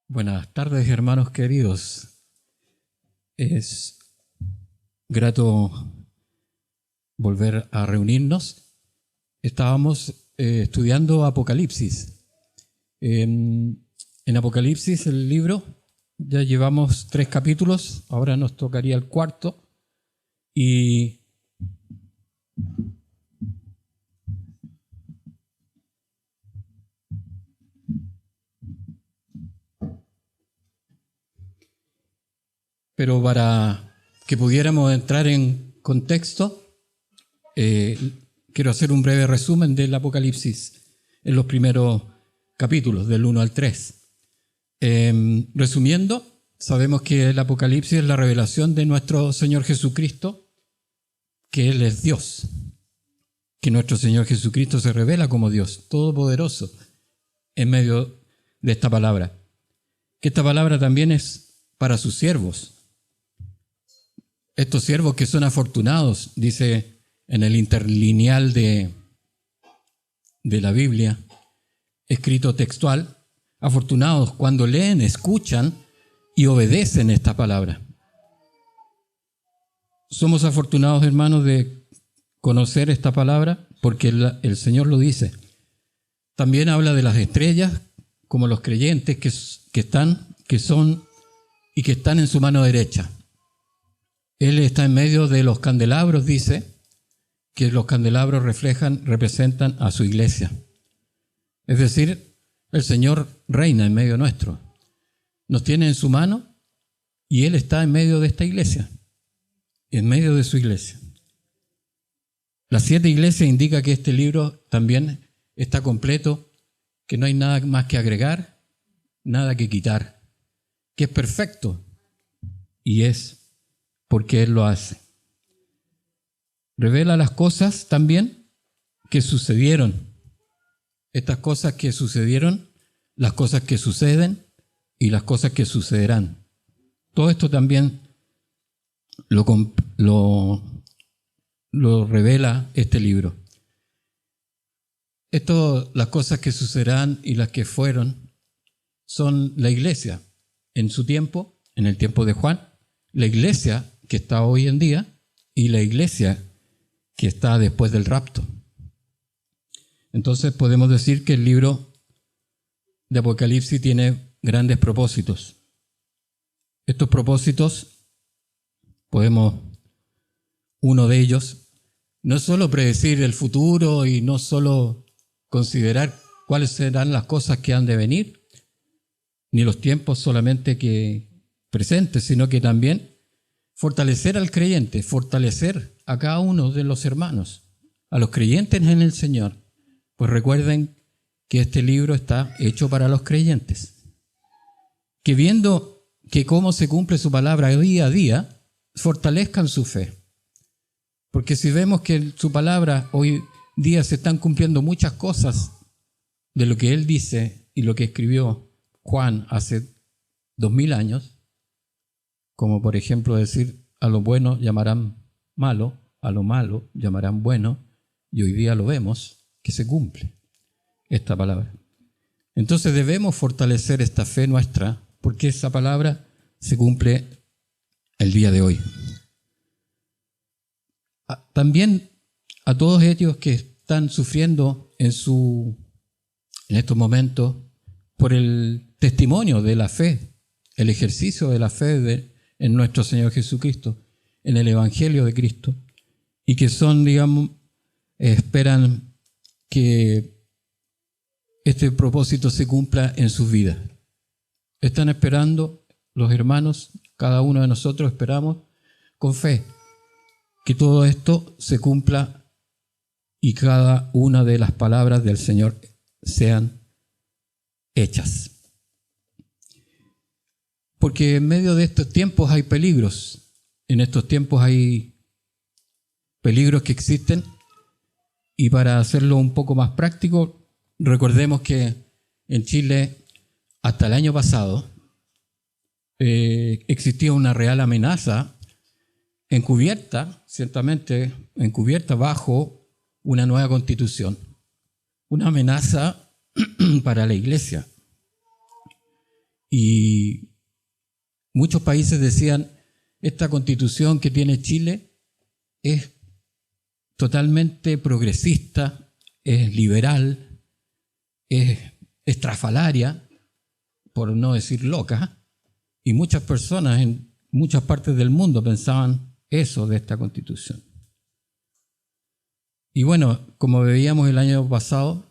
Buenas tardes, hermanos queridos. Es grato volver a reunirnos. Estábamos estudiando Apocalipsis. En Apocalipsis, el libro, ya llevamos 3 capítulos, ahora nos tocaría el 4. Pero para que pudiéramos entrar en contexto, quiero hacer un breve resumen del Apocalipsis en los primeros capítulos, del 1 al 3. Resumiendo, sabemos que el Apocalipsis es la revelación de nuestro Señor Jesucristo, que Él es Dios, que nuestro Señor Jesucristo se revela como Dios, todopoderoso, en medio de esta palabra. Que esta palabra también es para sus siervos. Estos siervos que son afortunados, dice en el interlineal de la Biblia, escrito textual, afortunados cuando leen, escuchan y obedecen esta palabra. Somos afortunados, hermanos, de conocer esta palabra porque el Señor lo dice. También habla de las estrellas como los creyentes que están en su mano derecha. Él está en medio de los candelabros, dice que los candelabros representan a su iglesia. Es decir, el Señor reina en medio nuestro. Nos tiene en su mano y Él está en medio de esta iglesia, en medio de su iglesia. Las 7 iglesias indica que este libro también está completo, que no hay nada más que agregar, nada que quitar, que es perfecto y es porque Él lo hace. Revela las cosas también que sucedieron. Estas cosas que sucedieron, las cosas que suceden y las cosas que sucederán. Todo esto también lo revela este libro. Las cosas que sucederán y las que fueron son la iglesia en su tiempo, en el tiempo de Juan, la iglesia que está hoy en día y la iglesia que está después del rapto. Entonces podemos decir que el libro de Apocalipsis tiene grandes propósitos. Estos propósitos, uno de ellos, no es solo predecir el futuro y no solo considerar cuáles serán las cosas que han de venir, ni los tiempos solamente que presentes, sino que también fortalecer al creyente, fortalecer a cada uno de los hermanos, a los creyentes en el Señor. Pues recuerden que este libro está hecho para los creyentes. Que viendo que cómo se cumple su palabra día a día, fortalezcan su fe. Porque si vemos que en su palabra hoy día se están cumpliendo muchas cosas de lo que Él dice y lo que escribió Juan hace 2000 años, como por ejemplo decir, a lo bueno llamarán malo, a lo malo llamarán bueno, y hoy día lo vemos que se cumple esta palabra. Entonces debemos fortalecer esta fe nuestra, porque esa palabra se cumple el día de hoy. También a todos ellos que están sufriendo en estos momentos por el testimonio de la fe, el ejercicio de la fe en nuestro Señor Jesucristo, en el Evangelio de Cristo, y que esperan que este propósito se cumpla en sus vidas. Están esperando los hermanos, cada uno de nosotros esperamos con fe que todo esto se cumpla y cada una de las palabras del Señor sean hechas. Porque en medio de estos tiempos hay peligros. En estos tiempos hay peligros que existen. Y para hacerlo un poco más práctico, recordemos que en Chile, hasta el año pasado, existía una real amenaza encubierta, ciertamente encubierta bajo una nueva constitución. Una amenaza para la iglesia. Y muchos países decían, esta constitución que tiene Chile es totalmente progresista, es liberal, es estrafalaria, por no decir loca, y muchas personas en muchas partes del mundo pensaban eso de esta constitución. Y bueno, como veíamos el año pasado,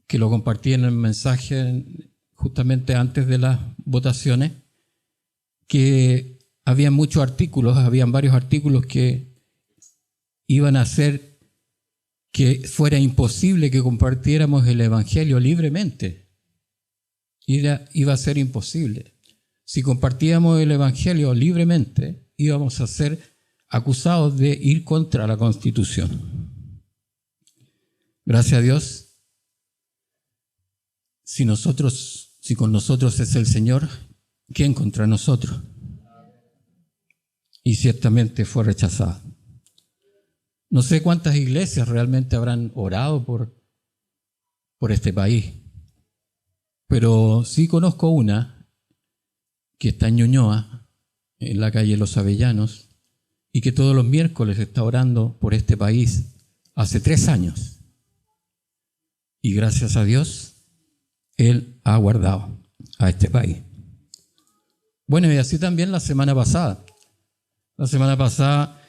que lo compartí en el mensaje justamente antes de las votaciones, que había muchos artículos, habían varios artículos que iban a hacer que fuera imposible que compartiéramos el Evangelio libremente. Iba a ser imposible. Si compartíamos el Evangelio libremente, íbamos a ser acusados de ir contra la Constitución. Gracias a Dios, si con nosotros es el Señor, ¿quién contra nosotros? Y ciertamente fue rechazada. No sé cuántas iglesias realmente habrán orado por este país, pero sí conozco una que está en Ñuñoa, en la calle Los Avellanos, y que todos los miércoles está orando por este país hace 3 años. Y gracias a Dios, Él ha guardado a este país. Bueno, y así también la semana pasada. La semana pasada,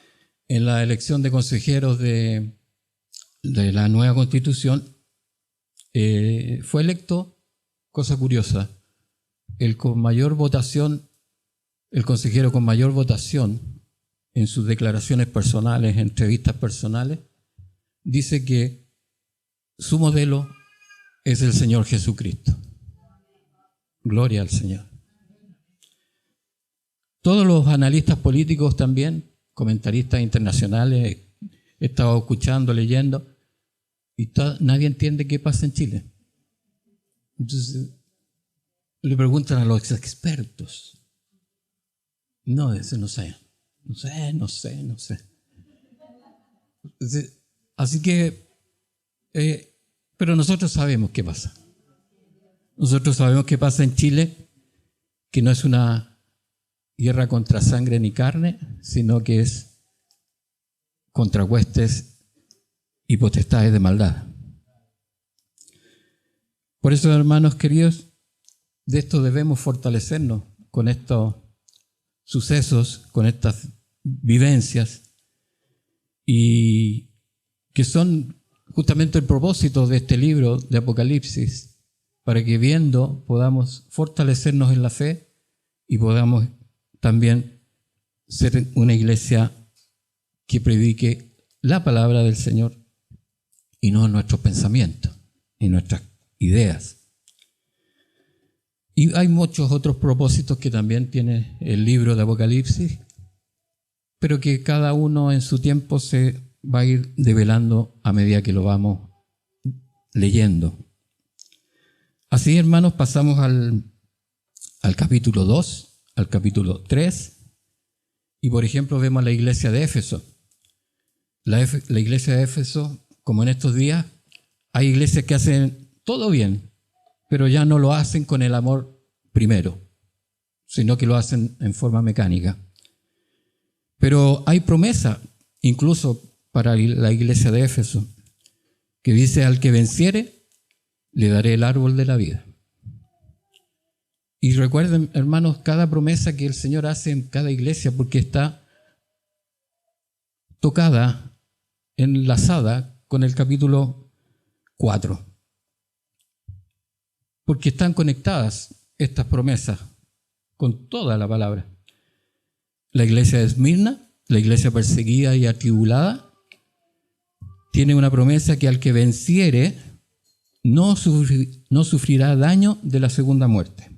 en la elección de consejeros de la nueva Constitución, fue electo, cosa curiosa, el consejero con mayor votación en sus declaraciones personales, entrevistas personales, dice que su modelo es el Señor Jesucristo. Gloria al Señor. Todos los analistas políticos también, comentaristas internacionales, he estado escuchando, leyendo, y nadie entiende qué pasa en Chile. Entonces, le preguntan a los expertos. No, ese no sé. Así que, pero nosotros sabemos qué pasa. Nosotros sabemos qué pasa en Chile, que no es una guerra contra sangre ni carne, sino que es contra huestes y potestades de maldad. Por eso, hermanos queridos, de esto debemos fortalecernos con estos sucesos, con estas vivencias, y que son justamente el propósito de este libro de Apocalipsis, para que viendo podamos fortalecernos en la fe y podamos también ser una iglesia que predique la palabra del Señor y no nuestros pensamientos y nuestras ideas. Y hay muchos otros propósitos que también tiene el libro de Apocalipsis, pero que cada uno en su tiempo se va a ir develando a medida que lo vamos leyendo. Así, hermanos, pasamos al capítulo 2, al capítulo 3, y por ejemplo vemos la iglesia de Éfeso. La iglesia de Éfeso, como en estos días, hay iglesias que hacen todo bien, pero ya no lo hacen con el amor primero, sino que lo hacen en forma mecánica. Pero hay promesa, incluso para la iglesia de Éfeso, que dice: al que venciere, le daré el árbol de la vida. Y recuerden, hermanos, cada promesa que el Señor hace en cada iglesia, porque está tocada, enlazada con el capítulo 4. Porque están conectadas estas promesas con toda la palabra. La iglesia de Esmirna, la iglesia perseguida y atribulada, tiene una promesa que al que venciere no sufrirá daño de la segunda muerte.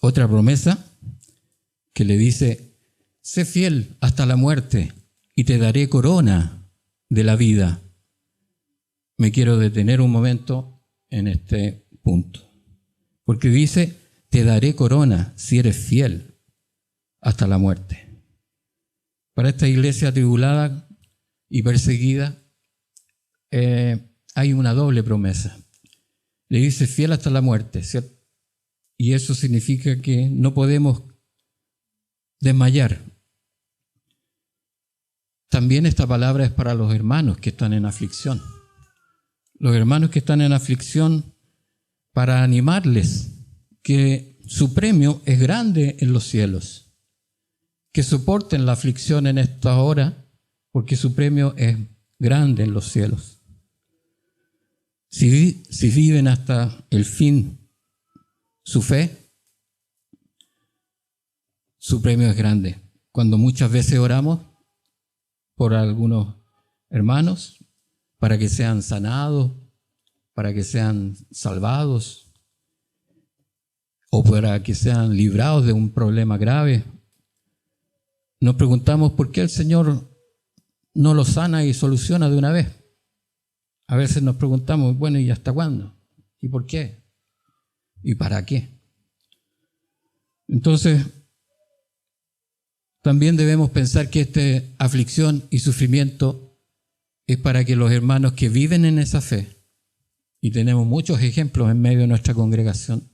Otra promesa que le dice: sé fiel hasta la muerte y te daré corona de la vida. Me quiero detener un momento en este punto, porque dice: te daré corona si eres fiel hasta la muerte. Para esta iglesia atribulada y perseguida hay una doble promesa. le dice fiel hasta la muerte, ¿cierto? Y eso significa que no podemos desmayar. También esta palabra es para los hermanos que están en aflicción. Los hermanos que están en aflicción, para animarles que su premio es grande en los cielos, que soporten la aflicción en esta hora, porque su premio es grande en los cielos. Si viven hasta el fin su fe, su premio es grande. Cuando muchas veces oramos por algunos hermanos, para que sean sanados, para que sean salvados, o para que sean librados de un problema grave, nos preguntamos por qué el Señor no lo sana y soluciona de una vez. A veces nos preguntamos, bueno, ¿y hasta cuándo? ¿Y por qué? ¿Y para qué? Entonces, también debemos pensar que esta aflicción y sufrimiento es para que los hermanos que viven en esa fe, y tenemos muchos ejemplos en medio de nuestra congregación,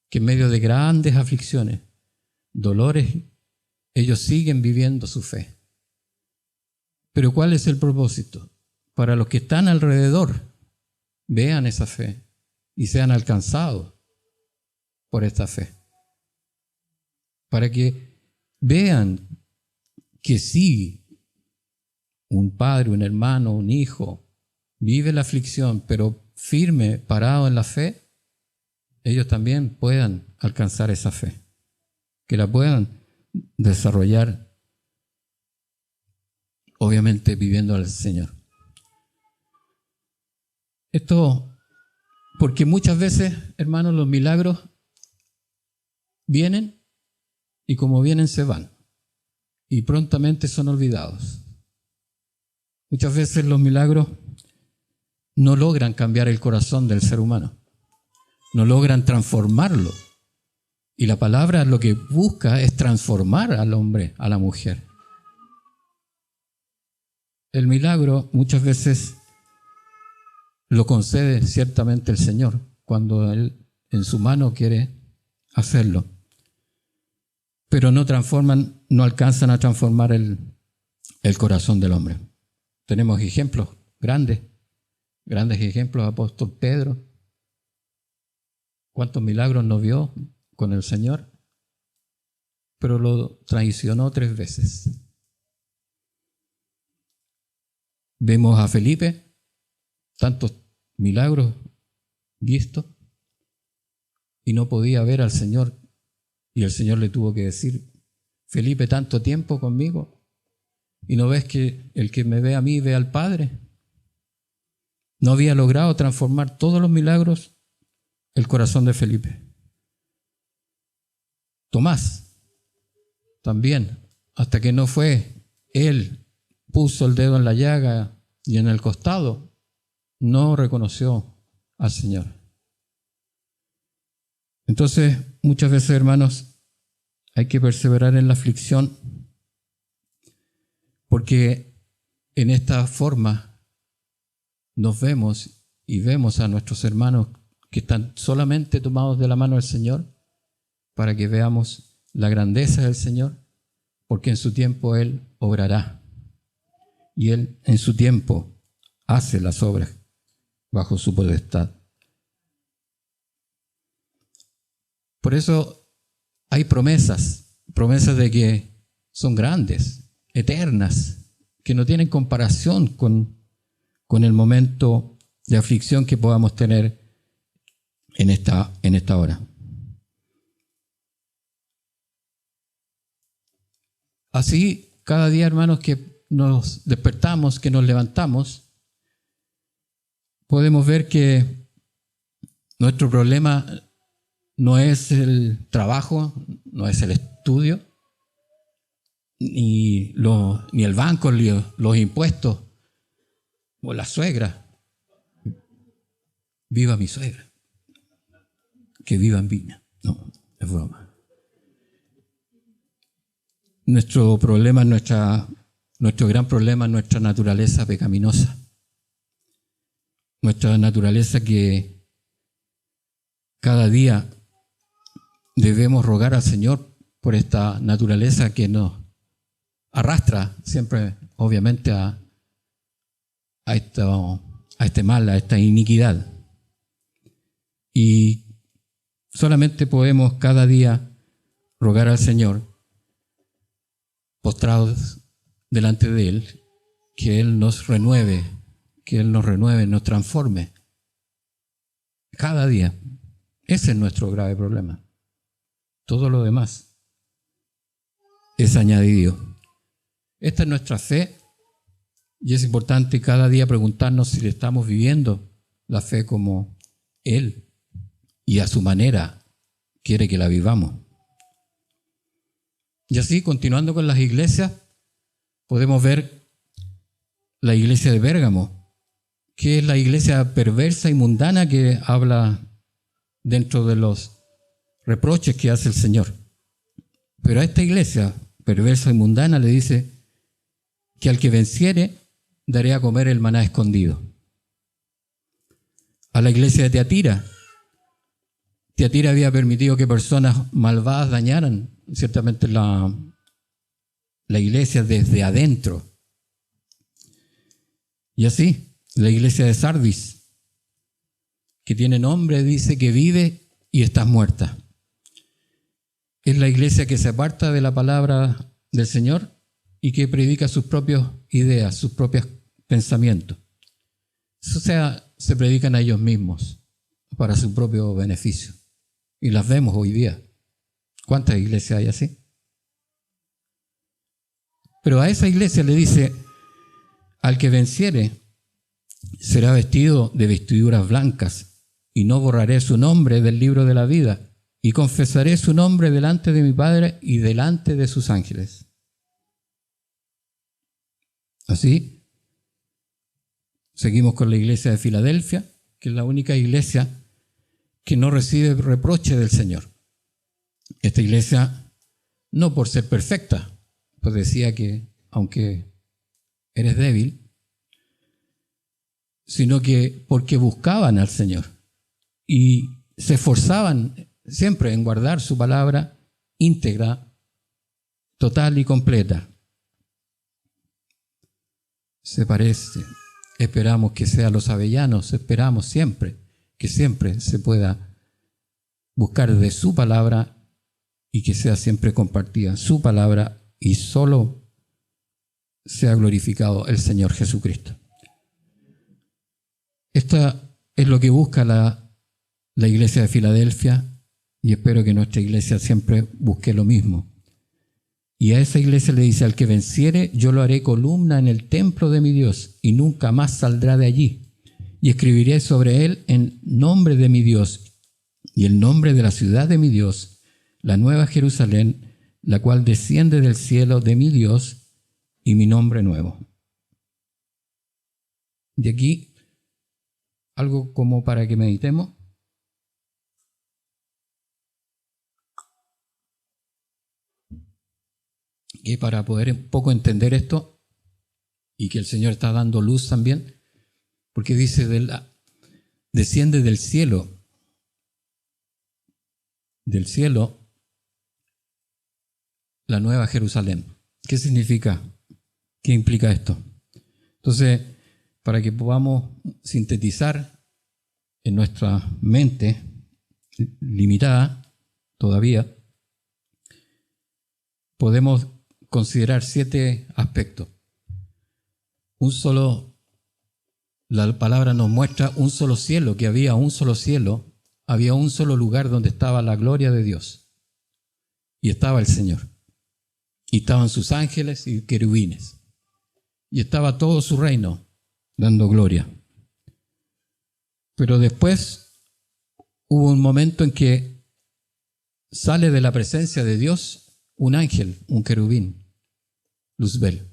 que en medio de grandes aflicciones, dolores, ellos siguen viviendo su fe. Pero ¿cuál es el propósito? Para los que están alrededor, vean esa fe y sean alcanzados por esta fe. Para que vean que sí, un padre, un hermano, un hijo, vive la aflicción, pero firme, parado en la fe, ellos también puedan alcanzar esa fe, que la puedan desarrollar, obviamente viviendo al Señor. Esto, porque muchas veces, hermanos, los milagros vienen y como vienen se van y prontamente son olvidados. Muchas veces los milagros no logran cambiar el corazón del ser humano, no logran transformarlo. Y la palabra lo que busca es transformar al hombre, a la mujer. El milagro muchas veces lo concede ciertamente el Señor cuando Él en su mano quiere hacerlo. Pero no transforman, no alcanzan a transformar el corazón del hombre. Tenemos ejemplos grandes ejemplos, apóstol Pedro. ¿Cuántos milagros no vio con el Señor? Pero lo traicionó 3 veces. Vemos a Felipe, tantos milagros vistos, y no podía ver al Señor. Y el Señor le tuvo que decir, Felipe, tanto tiempo conmigo, ¿y no ves que el que me ve a mí ve al Padre? No había logrado transformar todos los milagros el corazón de Felipe. Tomás, también, hasta que no fue él, puso el dedo en la llaga y en el costado, no reconoció al Señor. Entonces, muchas veces, hermanos, hay que perseverar en la aflicción, porque en esta forma nos vemos y vemos a nuestros hermanos que están solamente tomados de la mano del Señor, para que veamos la grandeza del Señor, porque en su tiempo Él obrará. Y Él en su tiempo hace las obras bajo su potestad. Por eso hay promesas de que son grandes, eternas, que no tienen comparación con el momento de aflicción que podamos tener en esta hora. Así, cada día, hermanos, que nos despertamos, que nos levantamos, podemos ver que nuestro problema no es el trabajo, no es el estudio, ni el banco, ni los impuestos, o la suegra. Viva mi suegra. Que viva en Viña. No, es broma. Nuestro problema, nuestro gran problema es nuestra naturaleza pecaminosa. Nuestra naturaleza que cada día debemos rogar al Señor por esta naturaleza que nos arrastra siempre, obviamente, a este mal, a esta iniquidad. Y solamente podemos cada día rogar al Señor, postrados delante de Él, que Él nos renueve, nos transforme. Cada día. Ese es nuestro grave problema. Todo lo demás es añadido. Esta es nuestra fe y es importante cada día preguntarnos si le estamos viviendo la fe como Él y a su manera quiere que la vivamos. Y así, continuando con las iglesias, podemos ver la iglesia de Pérgamo, que es la iglesia perversa y mundana que habla dentro de los reproches que hace el Señor. Pero a esta iglesia perversa y mundana le dice que al que venciere daré a comer el maná escondido. A la iglesia de Tiatira había permitido que personas malvadas dañaran ciertamente la iglesia desde adentro. Y así, la iglesia de Sardis, que tiene nombre, dice que vive y está muerta. Es la iglesia que se aparta de la palabra del Señor y que predica sus propias ideas, sus propios pensamientos. O sea, se predican a ellos mismos para su propio beneficio. Y las vemos hoy día. ¿Cuántas iglesias hay así? Pero a esa iglesia le dice, al que venciere será vestido de vestiduras blancas, y no borraré su nombre del libro de la vida, y confesaré su nombre delante de mi Padre y delante de sus ángeles. Así, seguimos con la iglesia de Filadelfia, que es la única iglesia que no recibe reproche del Señor. Esta iglesia, no por ser perfecta, pues decía que aunque eres débil, sino que porque buscaban al Señor y se esforzaban siempre en guardar su palabra íntegra, total y completa. Se parece, esperamos que sea los avellanos, esperamos siempre que siempre se pueda buscar de su palabra y que sea siempre compartida su palabra y solo sea glorificado el Señor Jesucristo. Esto es lo que busca la iglesia de Filadelfia y espero que nuestra iglesia siempre busque lo mismo. Y a esa iglesia le dice, al que venciere, yo lo haré columna en el templo de mi Dios y nunca más saldrá de allí. Y escribiré sobre él en nombre de mi Dios y el nombre de la ciudad de mi Dios, la nueva Jerusalén, la cual desciende del cielo de mi Dios y mi nombre nuevo. De aquí, algo como para que meditemos. Y para poder un poco entender esto, y que el Señor está dando luz también, porque dice, desciende del cielo la nueva Jerusalén. ¿Qué significa? ¿Qué implica esto? Entonces, para que podamos sintetizar en nuestra mente limitada todavía, podemos considerar 7 aspectos. La palabra nos muestra un solo cielo, que había un solo cielo, había un solo lugar donde estaba la gloria de Dios. Y estaba el Señor. Y estaban sus ángeles y querubines. Y estaba todo su reino dando gloria. Pero después hubo un momento en que sale de la presencia de Dios un ángel, un querubín, Luzbel.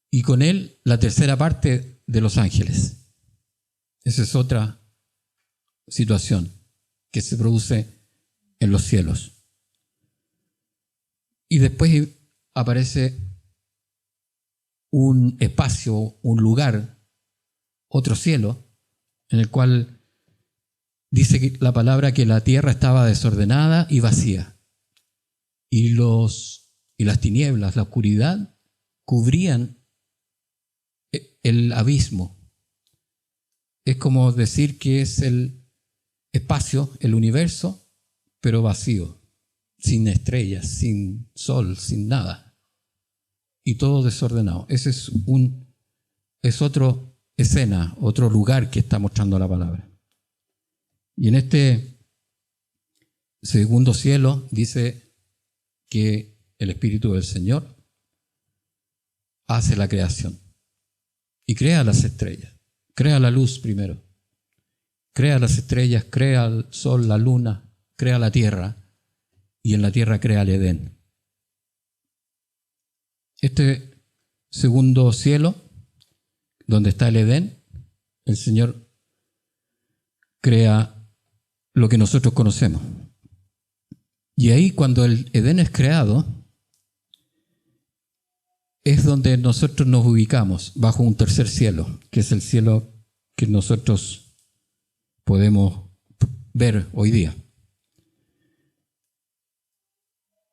Y con él la tercera parte de los ángeles. Esa es otra situación que se produce en los cielos. Y después aparece un espacio, un lugar, otro cielo, en el cual dice que la palabra que la tierra estaba desordenada y vacía. Y las tinieblas, la oscuridad, cubrían el abismo. Es como decir que es el espacio, el universo, pero vacío, sin estrellas, sin sol, sin nada. Y todo desordenado. Ese es otra escena, otro lugar que está mostrando la palabra. Y en este segundo cielo dice que el Espíritu del Señor hace la creación y crea las estrellas, crea la luz primero, crea las estrellas, crea el sol, la luna, crea la tierra y en la tierra crea el Edén. Este segundo cielo, donde está el Edén, el Señor crea lo que nosotros conocemos. Y ahí cuando el Edén es creado, es donde nosotros nos ubicamos, bajo un tercer cielo, que es el cielo que nosotros podemos ver hoy día.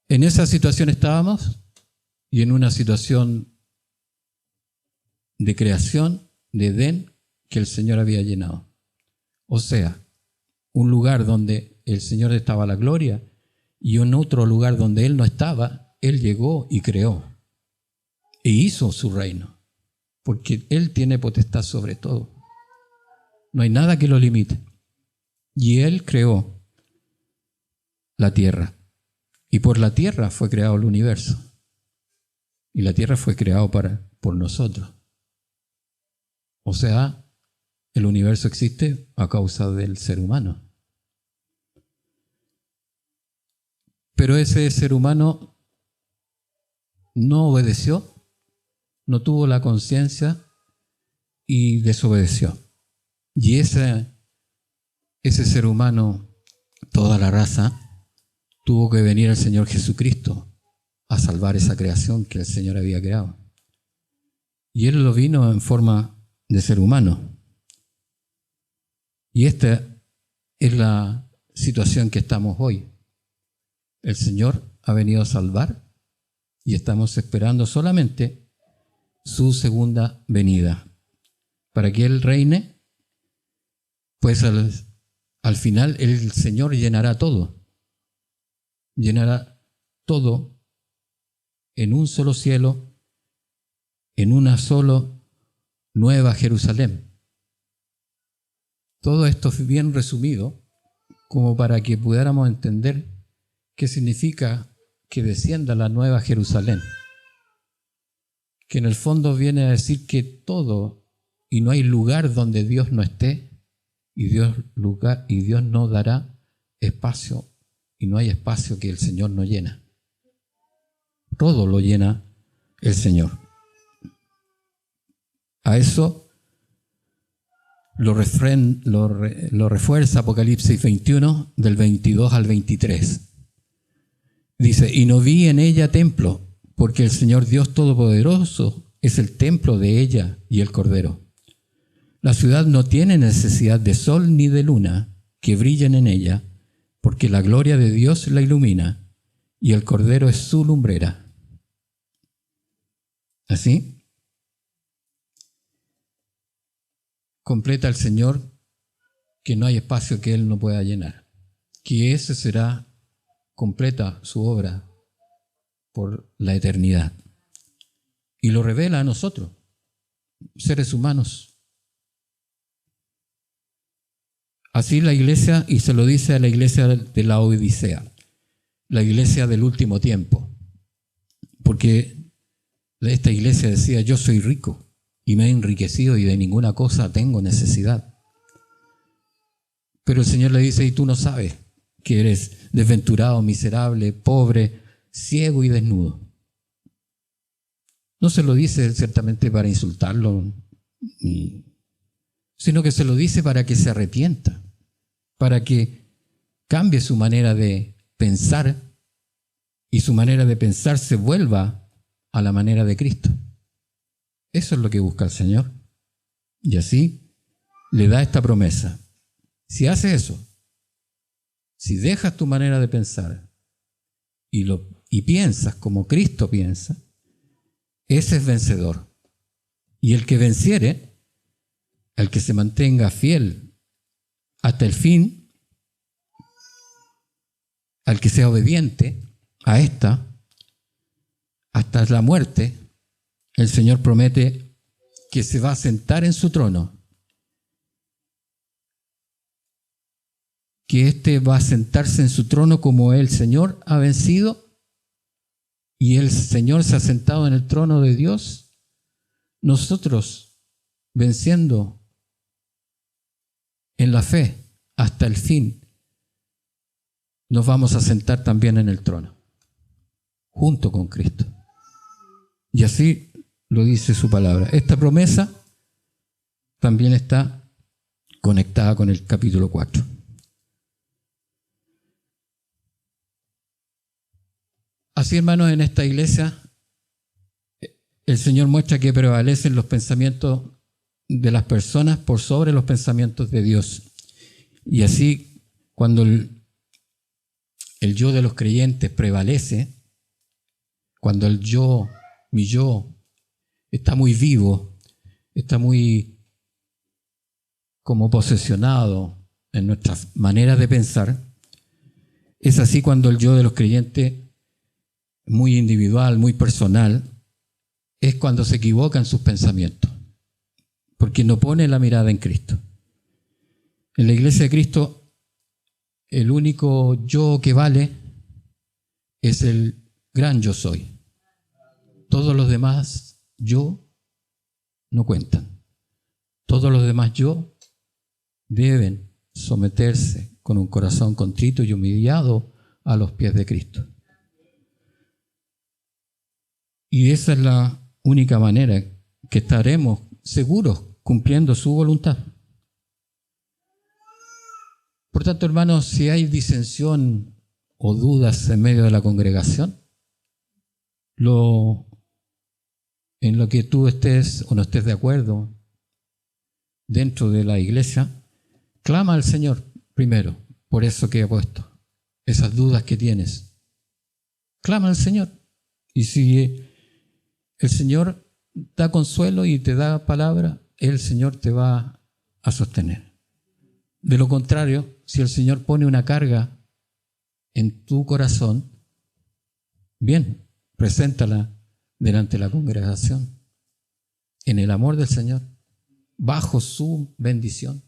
En esa situación estábamos, y en una situación de creación, de Edén, que el Señor había llenado. O sea, un lugar donde el Señor estaba la gloria, y en otro lugar donde Él no estaba, Él llegó y creó. E hizo su reino, porque Él tiene potestad sobre todo. No hay nada que lo limite. Y Él creó la tierra. Y por la tierra fue creado el universo. Y la tierra fue creado por nosotros. O sea, el universo existe a causa del ser humano. Pero ese ser humano no obedeció, no tuvo la conciencia y desobedeció. Y ese ser humano, toda la raza, tuvo que venir el Señor Jesucristo a salvar esa creación que el Señor había creado. Y Él lo vino en forma de ser humano. Y esta es la situación que estamos hoy. El Señor ha venido a salvar y estamos esperando solamente su segunda venida, para que Él reine, pues al final el Señor llenará todo en un solo cielo, en una sola nueva Jerusalén. Todo esto es bien resumido, como para que pudiéramos entender qué significa que descienda la nueva Jerusalén. Que en el fondo viene a decir que todo, y no hay lugar donde Dios no esté, y Dios no dará espacio, y no hay espacio que el Señor no llena. Todo lo llena el Señor. A eso lo refuerza Apocalipsis 21, del 22 al 23. Dice, y no vi en ella templo, porque el Señor Dios Todopoderoso es el templo de ella y el Cordero. La ciudad no tiene necesidad de sol ni de luna que brillen en ella, porque la gloria de Dios la ilumina y el Cordero es su lumbrera. Así completa el Señor que no hay espacio que Él no pueda llenar, que ese será completa su obra por la eternidad. Y lo revela a nosotros, seres humanos. Así la iglesia, y se lo dice a la iglesia de la Odisea, la iglesia del último tiempo. Porque esta iglesia decía, yo soy rico y me he enriquecido y de ninguna cosa tengo necesidad. Pero el Señor le dice, y tú no sabes que eres desventurado, miserable, pobre, ciego y desnudo. No se lo dice ciertamente para insultarlo, sino que se lo dice para que se arrepienta, para que cambie su manera de pensar y su manera de pensar se vuelva a la manera de Cristo. Eso es lo que busca el Señor. Y así le da esta promesa. Si hace eso, si dejas tu manera de pensar y piensas como Cristo piensa, ese es vencedor. Y el que venciere, el que se mantenga fiel hasta el fin, al que sea obediente a esta, hasta la muerte, el Señor promete que se va a sentar en su trono, que éste va a sentarse en su trono como el Señor ha vencido y el Señor se ha sentado en el trono de Dios. Nosotros, venciendo en la fe hasta el fin, nos vamos a sentar también en el trono, junto con Cristo. Y así lo dice su palabra. Esta promesa también está conectada con el capítulo 4. Así, hermanos, en esta iglesia el Señor muestra que prevalecen los pensamientos de las personas por sobre los pensamientos de Dios. Y así, cuando el yo de los creyentes prevalece, cuando el yo, mi yo, está muy vivo, está muy como posesionado en nuestras maneras de pensar, es así cuando el yo de los creyentes, muy individual, muy personal, es cuando se equivoca en sus pensamientos, porque no pone la mirada en Cristo. En la iglesia de Cristo, el único yo que vale es el gran yo soy. Todos los demás yo no cuentan. Todos los demás yo deben someterse con un corazón contrito y humillado a los pies de Cristo. Y esa es la única manera que estaremos seguros cumpliendo su voluntad. Por tanto, hermanos, si hay disensión o dudas en medio de la congregación, en lo que tú estés o no estés de acuerdo dentro de la iglesia, clama al Señor primero por eso que he puesto, esas dudas que tienes. Clama al Señor. Y si el Señor da consuelo y te da palabra, el Señor te va a sostener. De lo contrario, si el Señor pone una carga en tu corazón, bien, preséntala delante de la congregación, en el amor del Señor, bajo su bendición.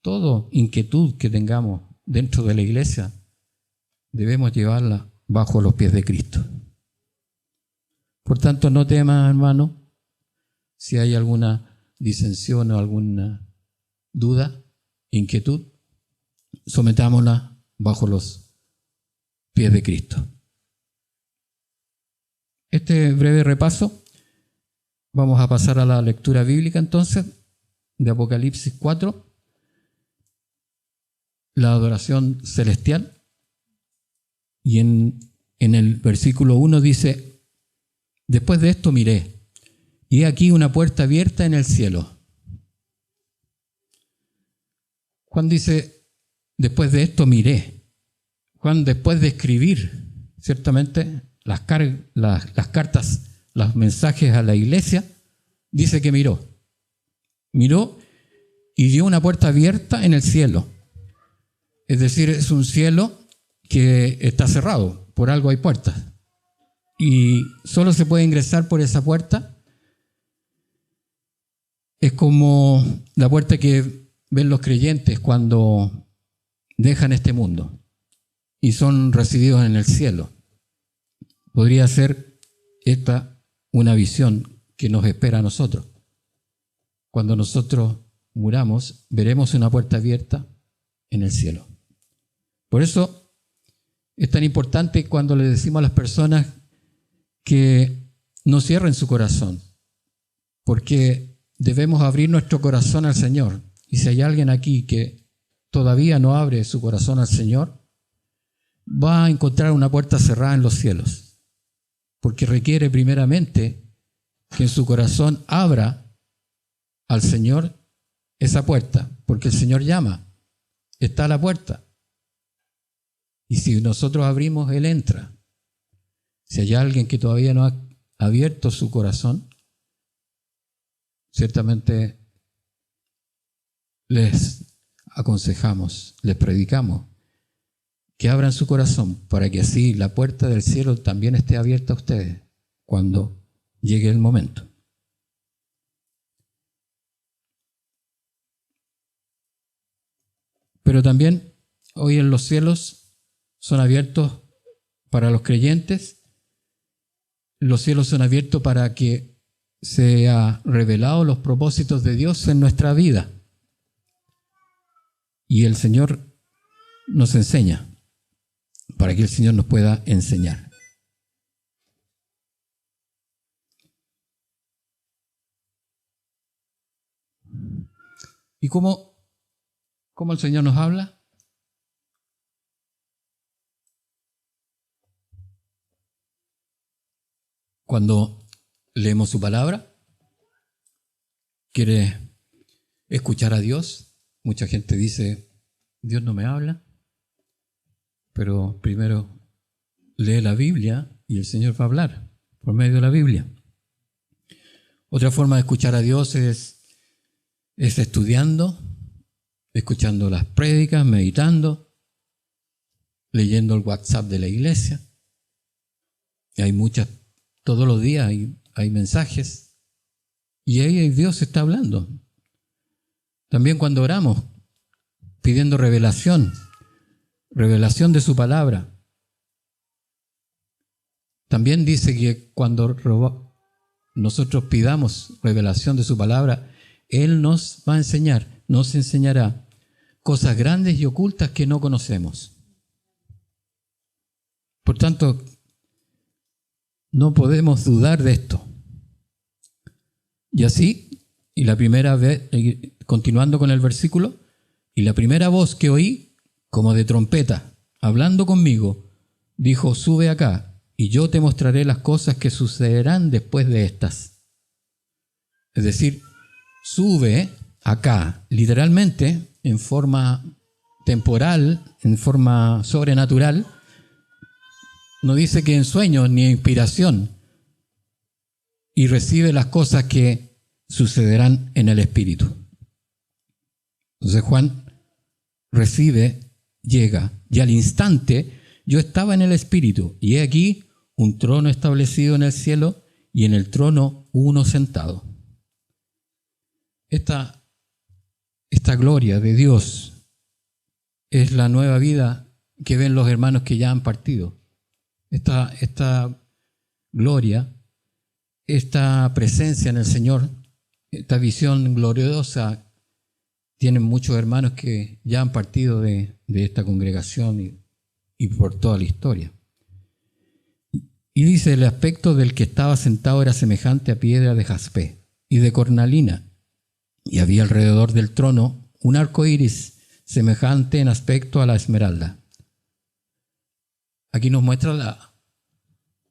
Toda inquietud que tengamos dentro de la iglesia, debemos llevarla bajo los pies de Cristo. Por tanto, no temas, hermano, si hay alguna disensión o alguna duda, inquietud, sometámosla bajo los pies de Cristo. Este breve repaso, vamos a pasar a la lectura bíblica entonces, de Apocalipsis 4, la adoración celestial, y en el versículo 1 dice: después de esto miré, y he aquí una puerta abierta en el cielo. Juan dice, después de esto miré. Juan, después de escribir, ciertamente, las cartas, los mensajes a la iglesia, dice que miró. Miró y vio una puerta abierta en el cielo. Es decir, es un cielo que está cerrado, por algo hay puertas. Y solo se puede ingresar por esa puerta. Es como la puerta que ven los creyentes cuando dejan este mundo y son recibidos en el cielo. Podría ser esta una visión que nos espera a nosotros. Cuando nosotros muramos, veremos una puerta abierta en el cielo. Por eso es tan importante cuando le decimos a las personas que no cierren su corazón, porque debemos abrir nuestro corazón al Señor. Y si hay alguien aquí que todavía no abre su corazón al Señor, va a encontrar una puerta cerrada en los cielos, porque requiere primeramente que en su corazón abra al Señor esa puerta, porque el Señor llama, está a la puerta Y si nosotros abrimos, Él entra. Si hay alguien que todavía no ha abierto su corazón, ciertamente les aconsejamos, les predicamos que abran su corazón para que así la puerta del cielo también esté abierta a ustedes cuando llegue el momento. Pero también hoy en los cielos son abiertos para los creyentes. Los cielos son abiertos para que sea revelado los propósitos de Dios en nuestra vida. Y el Señor nos enseña, para que el Señor nos pueda enseñar. ¿Y cómo el Señor nos habla? Cuando leemos su palabra, quiere escuchar a Dios. Mucha gente dice, Dios no me habla, pero primero lee la Biblia y el Señor va a hablar por medio de la Biblia. Otra forma de escuchar a Dios es estudiando, escuchando las prédicas, meditando, leyendo el WhatsApp de la iglesia. Y hay muchas, todos los días hay mensajes y ahí Dios está hablando. También cuando oramos, pidiendo revelación de su palabra. También dice que cuando nosotros pidamos revelación de su palabra, Él nos va a enseñar, nos enseñará cosas grandes y ocultas que no conocemos. Por tanto, no podemos dudar de esto. Y así, y la primera vez, continuando con el versículo, y la primera voz que oí, como de trompeta, hablando conmigo, dijo, sube acá, y yo te mostraré las cosas que sucederán después de estas. Es decir, sube acá, literalmente, en forma temporal, en forma sobrenatural. No dice que en sueños ni en inspiración, y recibe las cosas que sucederán en el Espíritu. Entonces Juan recibe, llega, y al instante yo estaba en el Espíritu, y he aquí un trono establecido en el cielo, y en el trono uno sentado. Esta gloria de Dios es la nueva vida que ven los hermanos que ya han partido. Esta gloria, esta presencia en el Señor, esta visión gloriosa, tienen muchos hermanos que ya han partido de esta congregación y por toda la historia. Y dice, el aspecto del que estaba sentado era semejante a piedra de jaspe y de cornalina, y había alrededor del trono un arco iris semejante en aspecto a la esmeralda. Aquí nos muestra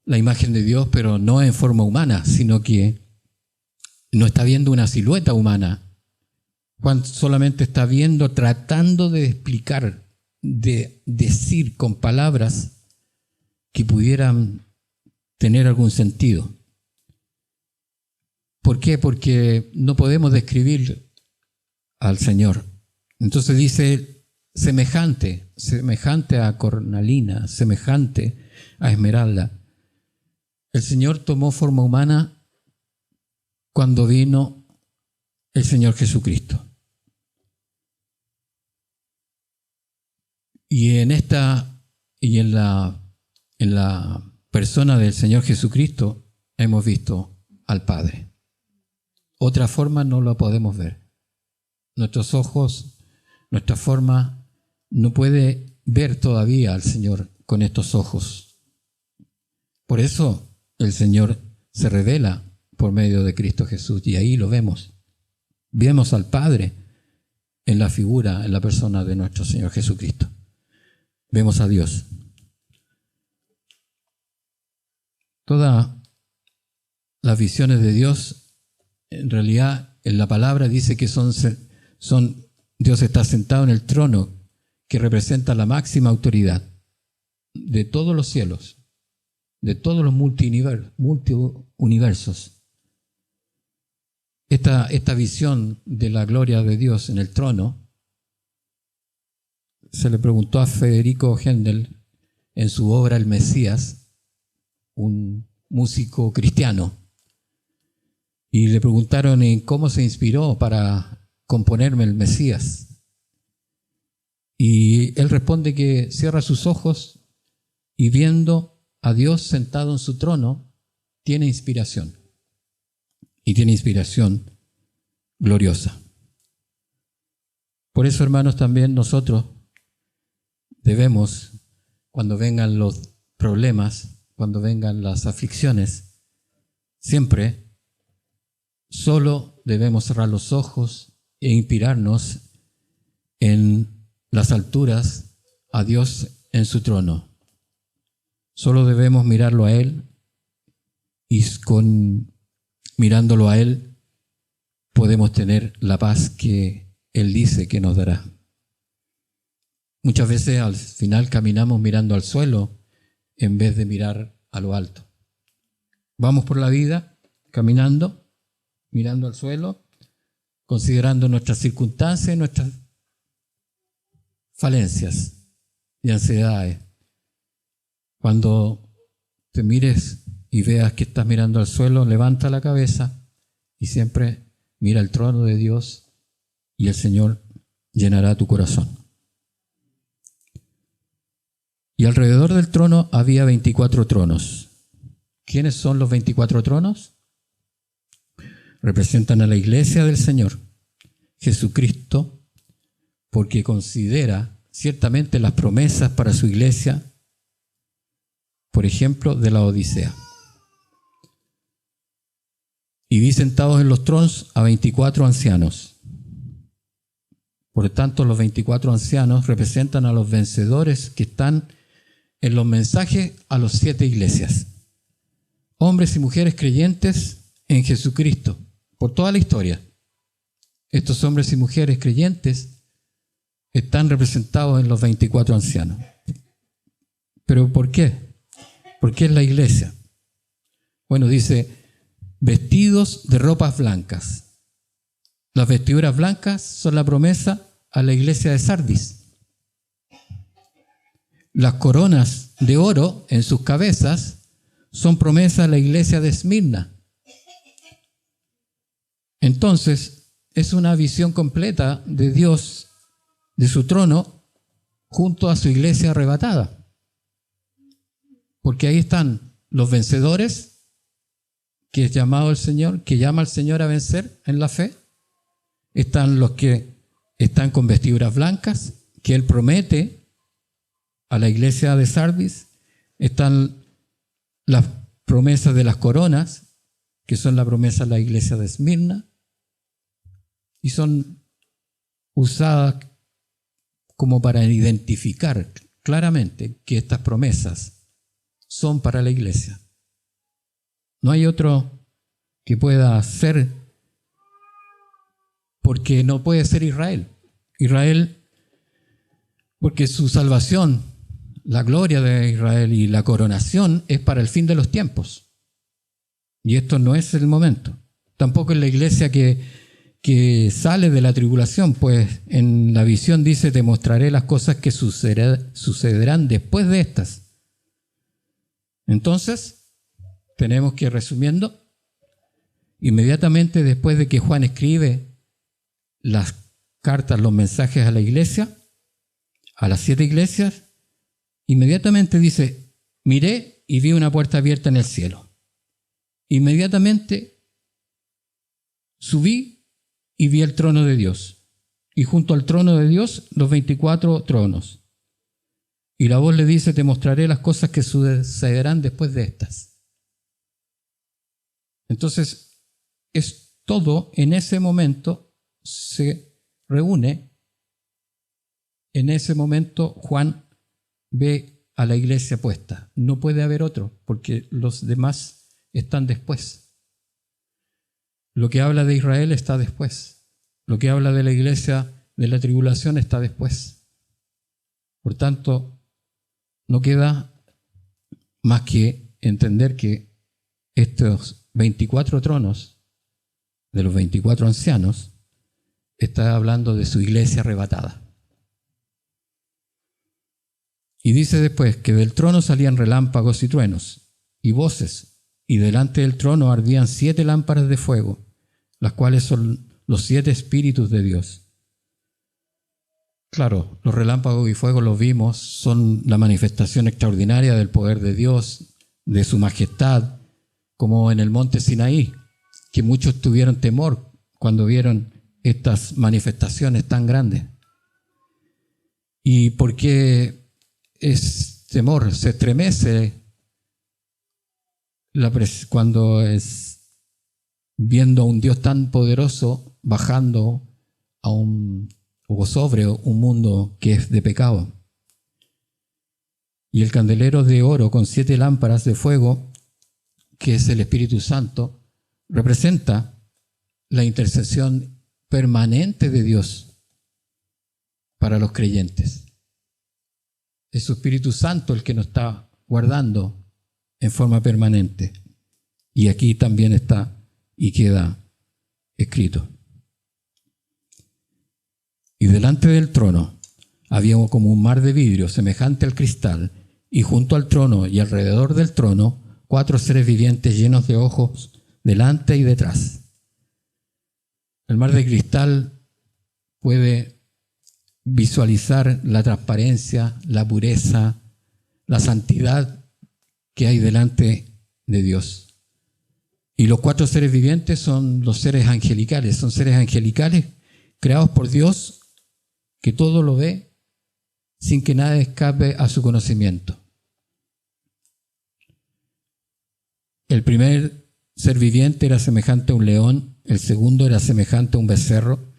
la imagen de Dios, pero no en forma humana, sino que no está viendo una silueta humana. Juan solamente está viendo, tratando de explicar, de decir con palabras que pudieran tener algún sentido. ¿Por qué? Porque no podemos describir al Señor. Entonces dice semejante a cornalina, semejante a esmeralda. El Señor tomó forma humana cuando vino el Señor Jesucristo. Y en la persona del Señor Jesucristo hemos visto al Padre. Otra forma no lo podemos ver. Nuestros ojos, nuestra forma no puede ver todavía al Señor con estos ojos. Por eso el Señor se revela por medio de Cristo Jesús y ahí lo vemos. Vemos al Padre en la figura, en la persona de nuestro Señor Jesucristo. Vemos a Dios. Todas las visiones de Dios, en realidad, en la palabra dice que Dios está sentado en el trono que representa la máxima autoridad. de todos los cielos, de todos los multiuniversos. Esta visión de la gloria de Dios en el trono se le preguntó a Federico Händel en su obra El Mesías, un músico cristiano, y le preguntaron en cómo se inspiró para componerme el Mesías. Y él responde que cierra sus ojos y viendo a Dios sentado en su trono, tiene inspiración. Y tiene inspiración gloriosa. Por eso, hermanos, también nosotros debemos, cuando vengan los problemas, cuando vengan las aflicciones, siempre solo debemos cerrar los ojos e inspirarnos en las alturas a Dios en su trono. Solo debemos mirarlo a Él y mirándolo a Él podemos tener la paz que Él dice que nos dará. Muchas veces al final caminamos mirando al suelo en vez de mirar a lo alto. Vamos por la vida caminando, mirando al suelo, considerando nuestras circunstancias y nuestras falencias y ansiedades. Cuando te mires y veas que estás mirando al suelo, levanta la cabeza y siempre mira el trono de Dios y el Señor llenará tu corazón. Y alrededor del trono había 24 tronos. ¿Quiénes son los 24 tronos? Representan a la iglesia del Señor, Jesucristo, porque considera ciertamente las promesas para su iglesia, por ejemplo, de la Odisea. Y vi sentados en los tronos a 24 ancianos. Por tanto, los 24 ancianos representan a los vencedores que están en los mensajes a las 7 iglesias. Hombres y mujeres creyentes en Jesucristo, por toda la historia. Estos hombres y mujeres creyentes están representados en los 24 ancianos. ¿Pero por qué? ¿Por qué es la iglesia? Bueno, dice, vestidos de ropas blancas. Las vestiduras blancas son la promesa a la iglesia de Sardis. Las coronas de oro en sus cabezas son promesa a la iglesia de Esmirna. Entonces, es una visión completa de Dios, de su trono, junto a su iglesia arrebatada. Porque ahí están los vencedores, que es llamado el Señor, que llama al Señor a vencer en la fe. Están los que están con vestiduras blancas, que Él promete a la iglesia de Sardis. Están las promesas de las coronas, que son la promesa a la iglesia de Esmirna, y son usadas como para identificar claramente que estas promesas son para la iglesia. No hay otro que pueda ser, porque no puede ser Israel. Israel, porque su salvación, la gloria de Israel y la coronación es para el fin de los tiempos. Y esto no es el momento. Tampoco es la iglesia que sale de la tribulación, pues en la visión dice, te mostraré las cosas que sucederán después de estas. Entonces, tenemos que, resumiendo, inmediatamente después de que Juan escribe las cartas, los mensajes a la iglesia, a las 7 iglesias, inmediatamente dice, miré y vi una puerta abierta en el cielo. Inmediatamente subí y vi el trono de Dios, y junto al trono de Dios los 24 tronos. Y la voz le dice, te mostraré las cosas que sucederán después de estas. Entonces, es todo en ese momento se reúne. En ese momento Juan ve a la iglesia puesta. No puede haber otro, porque los demás están después. Lo que habla de Israel está después. Lo que habla de la iglesia de la tribulación está después. Por tanto, no queda más que entender que estos 24 tronos de los 24 ancianos está hablando de su iglesia arrebatada. Y dice después que del trono salían relámpagos y truenos y voces, y delante del trono ardían 7 lámparas de fuego, las cuales son los 7 espíritus de Dios. Claro, los relámpagos y fuego los vimos, son la manifestación extraordinaria del poder de Dios, de su majestad, como en el monte Sinaí, que muchos tuvieron temor cuando vieron estas manifestaciones tan grandes. ¿Y por qué es temor? Se estremece cuando es viendo a un Dios tan poderoso bajando a o sobre un mundo que es de pecado. Y el candelero de oro con 7 lámparas de fuego, que es el Espíritu Santo, representa la intercesión permanente de Dios para los creyentes. Es su Espíritu Santo el que nos está guardando en forma permanente. Y aquí también está y queda escrito. Y delante del trono había como un mar de vidrio semejante al cristal, y junto al trono y alrededor del trono 4 seres vivientes llenos de ojos delante y detrás. El mar de cristal puede visualizar la transparencia, la pureza, la santidad que hay delante de Dios. Y los 4 seres vivientes son los seres angelicales, son seres angelicales creados por Dios, que todo lo ve sin que nada escape a su conocimiento. El primer ser viviente era semejante a un león, el segundo era semejante a un becerro,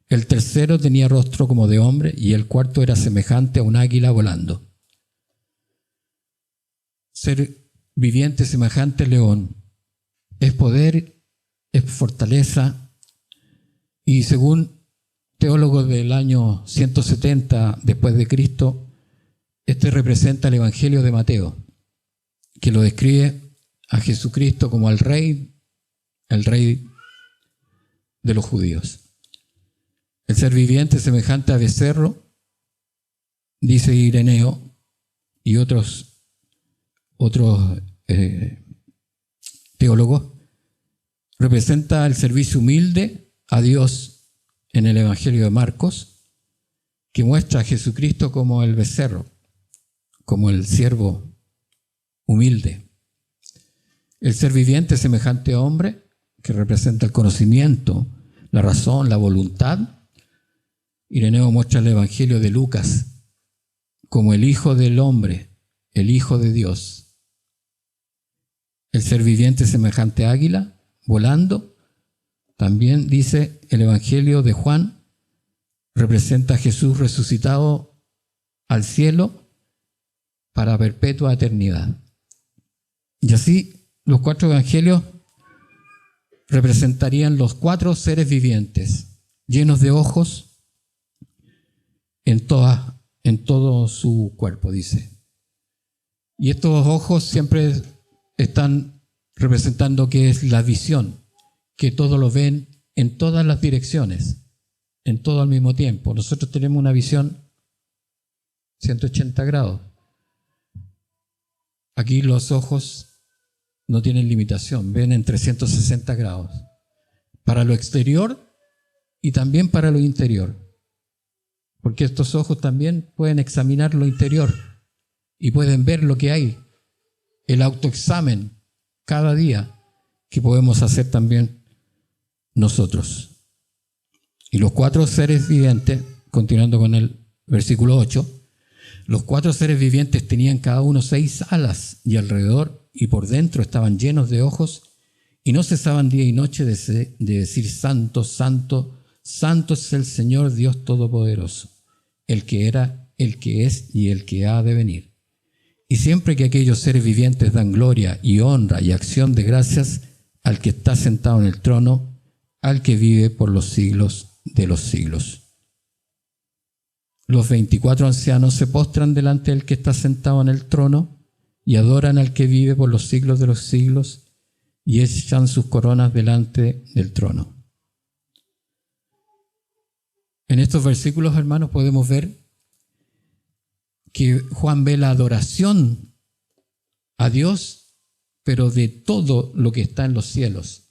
el tercero tenía rostro como de hombre y el cuarto era semejante a un águila volando. Ser viviente semejante al león es poder, es fortaleza, y según teólogos del año 170 después de Cristo, este representa el Evangelio de Mateo, que lo describe a Jesucristo como el rey de los judíos. El ser viviente semejante a becerro, dice Ireneo y otros teólogos, representa el servicio humilde a Dios en el Evangelio de Marcos, que muestra a Jesucristo como el becerro, como el siervo humilde. El ser viviente semejante a hombre, que representa el conocimiento, la razón, la voluntad. Ireneo muestra el Evangelio de Lucas como el Hijo del Hombre, el Hijo de Dios. El ser viviente semejante a águila, volando. También dice el Evangelio de Juan, representa a Jesús resucitado al cielo para perpetua eternidad. Y así los 4 evangelios representarían los 4 seres vivientes, llenos de ojos en todo su cuerpo, dice. Y estos ojos siempre están representando que es la visión, que todo lo ven en todas las direcciones, en todo al mismo tiempo. Nosotros tenemos una visión 180 grados. Aquí los ojos no tienen limitación, ven en 360 grados. Para lo exterior y también para lo interior. Porque estos ojos también pueden examinar lo interior y pueden ver lo que hay. El autoexamen cada día que podemos hacer también nosotros. Y los 4 seres vivientes, continuando con el versículo 8, los 4 seres vivientes tenían cada uno 6 alas, y alrededor y por dentro estaban llenos de ojos, y no cesaban día y noche de decir: Santo, Santo, Santo es el Señor Dios Todopoderoso, el que era, el que es y el que ha de venir. Y siempre que aquellos seres vivientes dan gloria y honra y acción de gracias al que está sentado en el trono, al que vive por los siglos de los siglos. los 24 ancianos se postran delante del que está sentado en el trono y adoran al que vive por los siglos de los siglos y echan sus coronas delante del trono. En estos versículos, hermanos, podemos ver que Juan ve la adoración a Dios, pero de todo lo que está en los cielos.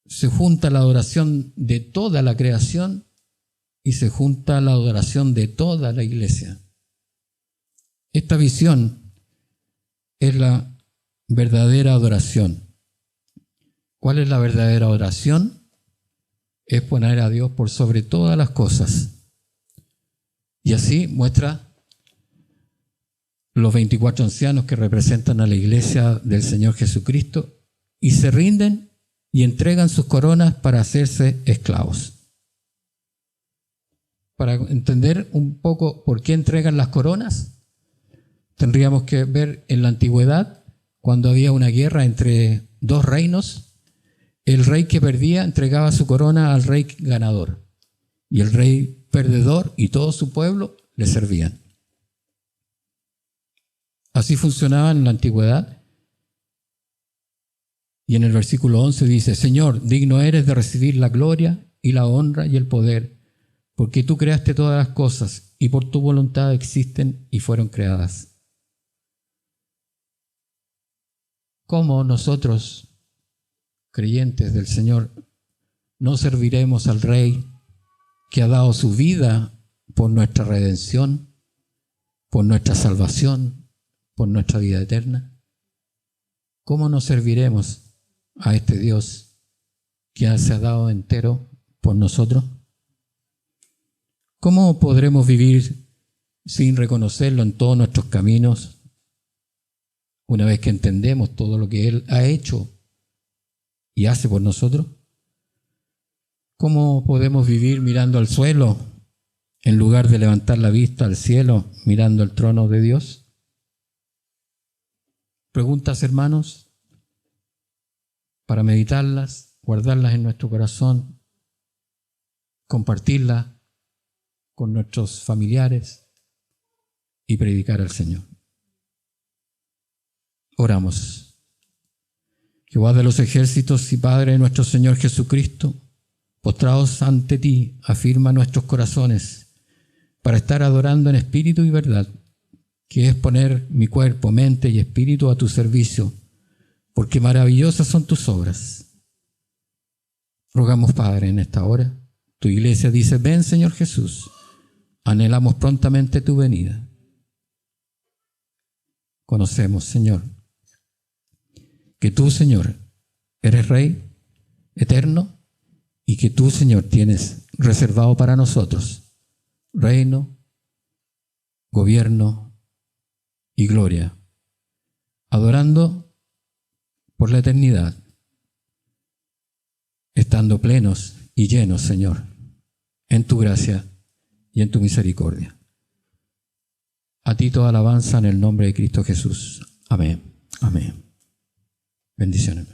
Se junta la adoración de toda la creación y se junta la adoración de toda la iglesia. Esta visión es la verdadera adoración. ¿Cuál es la verdadera adoración? Es poner a Dios por sobre todas las cosas. Y así muestra los 24 ancianos que representan a la iglesia del Señor Jesucristo y se rinden y entregan sus coronas para hacerse esclavos. Para entender un poco por qué entregan las coronas, tendríamos que ver en la antigüedad, cuando había una guerra entre dos reinos, el rey que perdía entregaba su corona al rey ganador, y el rey perdedor y todo su pueblo le servían. Así funcionaba en la antigüedad. Y en el versículo 11 dice: Señor, digno eres de recibir la gloria y la honra y el poder, porque tú creaste todas las cosas y por tu voluntad existen y fueron creadas. ¿Cómo nosotros, creyentes del Señor, no serviremos al Rey que ha dado su vida por nuestra redención, por nuestra salvación, por nuestra vida eterna? ¿Cómo no serviremos a este Dios que se ha dado entero por nosotros? ¿Cómo podremos vivir sin reconocerlo en todos nuestros caminos una vez que entendemos todo lo que Él ha hecho y hace por nosotros? ¿Cómo podemos vivir mirando al suelo en lugar de levantar la vista al cielo mirando el trono de Dios? Preguntas, hermanos, para meditarlas, guardarlas en nuestro corazón, compartirlas con nuestros familiares y predicar al Señor. Oramos. Jehová de los ejércitos y Padre de nuestro Señor Jesucristo, postrados ante ti, afirma nuestros corazones para estar adorando en espíritu y verdad, que es poner mi cuerpo, mente y espíritu a tu servicio, porque maravillosas son tus obras. Rogamos, Padre, en esta hora. Tu iglesia dice: ven, Señor Jesús, anhelamos prontamente tu venida. Conocemos, Señor, que tú, Señor, eres Rey eterno y que tú, Señor, tienes reservado para nosotros reino, gobierno y gloria, adorando por la eternidad, estando plenos y llenos, Señor, en tu gracia y en tu misericordia. A ti toda alabanza en el nombre de Cristo Jesús. Amén. Amén. Bendiciones.